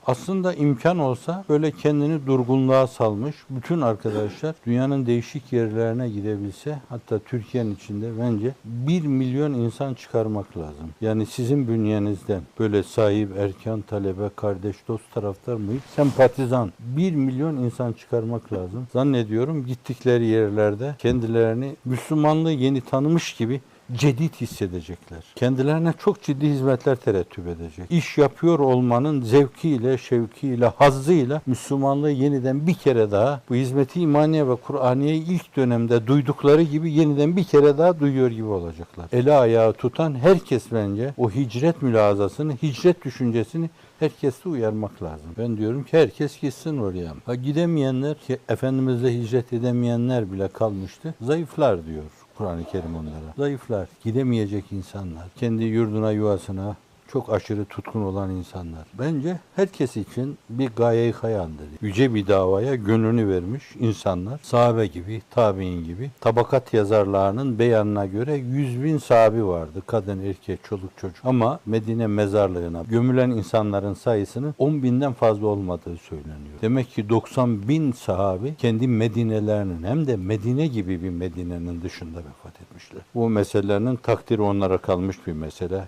Aslında imkan olsa böyle kendini durgunluğa salmış bütün arkadaşlar dünyanın değişik yerlerine gidebilse, hatta Türkiye'nin içinde bence 1 milyon insan çıkarmak lazım. Yani sizin bünyenizden böyle sahip, erkan, talebe, kardeş, dost, taraftar, muhit, sempatizan 1 milyon insan çıkarmak lazım. Zannediyorum gittikleri yerlerde kendilerini Müslümanlığı yeni tanımış gibi cedid hissedecekler. Kendilerine çok ciddi hizmetler terettüp edecek. İş yapıyor olmanın zevkiyle, şevkiyle, hazzıyla Müslümanlığı yeniden bir kere daha bu hizmeti imaniye ve Kur'aniye'yi ilk dönemde duydukları gibi yeniden bir kere daha duyuyor gibi olacaklar. Eli ayağı tutan herkes bence o hicret mülazasını, hicret düşüncesini herkeste uyarmak lazım. Ben diyorum ki herkes gitsin oraya. Ha, gidemeyenler, ki Efendimiz'le hicret edemeyenler bile kalmıştı. Zayıflar diyor Kur'an-ı Kerim onlara. Zayıflar, gidemeyecek insanlar, kendi yurduna, yuvasına çok aşırı tutkun olan insanlar. Bence herkes için bir gaye-i hayandır. Yüce bir davaya gönlünü vermiş insanlar, sahabe gibi, tabi'in gibi, tabakat yazarlarının beyanına göre 100.000 sahabi vardı. Kadın, erkek, çoluk, çocuk. Ama Medine mezarlığına gömülen insanların sayısının 10.000'den fazla olmadığı söyleniyor. Demek ki 90.000 sahabi kendi Medinelerinin, hem de Medine gibi bir Medine'nin dışında vefat etmişler. Bu meselelerinin takdiri onlara kalmış bir mesele.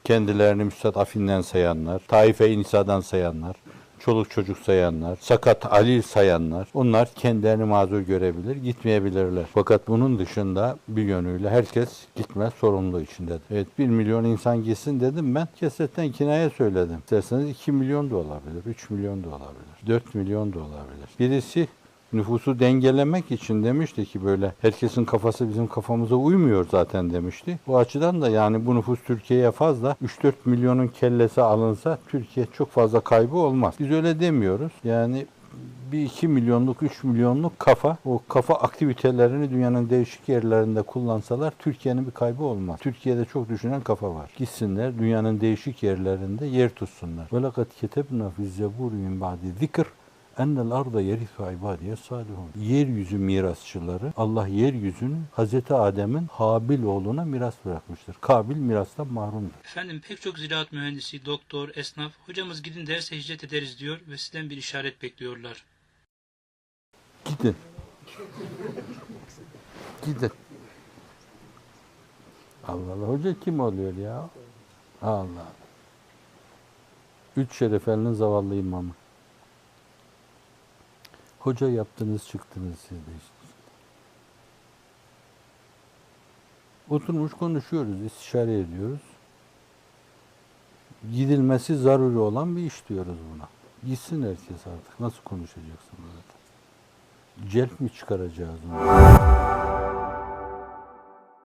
Kendilerini müstadafinden sayanlar, Taife-i Nisa'dan sayanlar, çoluk çocuk sayanlar, sakat alil sayanlar, onlar kendilerini mazur görebilir, gitmeyebilirler. Fakat bunun dışında bir yönüyle herkes gitme sorumluluğu içindedir. Evet, 1 milyon insan gitsin dedim ben, kesetten kinaye söyledim. İsterseniz 2 milyon da olabilir, 3 milyon da olabilir, 4 milyon da olabilir. Birisi nüfusu dengelemek için demişti ki böyle herkesin kafası bizim kafamıza uymuyor zaten demişti. Bu açıdan da yani bu nüfus Türkiye'ye fazla, 3-4 milyonun kellesi alınsa Türkiye çok fazla kaybı olmaz. Biz öyle demiyoruz. Yani bir 2 milyonluk, 3 milyonluk kafa, o kafa aktivitelerini dünyanın değişik yerlerinde kullansalar Türkiye'nin bir kaybı olmaz. Türkiye'de çok düşünen kafa var. Gitsinler dünyanın değişik yerlerinde yer tutsunlar. وَلَقَدْ كَتَبْنَا فِي الزَّبُورِ مِنْ بَعْدِ ذِكْرٍ ennel arda yerithu ibadiye salihun. Yeryüzü mirasçıları, Allah yeryüzünü Hazreti Adem'in Habil oğluna miras bırakmıştır. Kabil mirastan mahrumdur. Efendim pek çok ziraat mühendisi, doktor, esnaf, hocamız gidin derse hicret ederiz diyor ve sizden bir işaret bekliyorlar. Gidin. Gidin. Allah Allah. Hoca kim oluyor ya? Allah. 3 Şerefeli'nin zavallı imamı. Hoca yaptınız çıktınız siz de işte. Oturmuş konuşuyoruz, istişare ediyoruz. Gidilmesi zaruri olan bir iş diyoruz buna. Gitsin herkes artık. Nasıl konuşacaksın zaten? Celp mi çıkaracağız onu?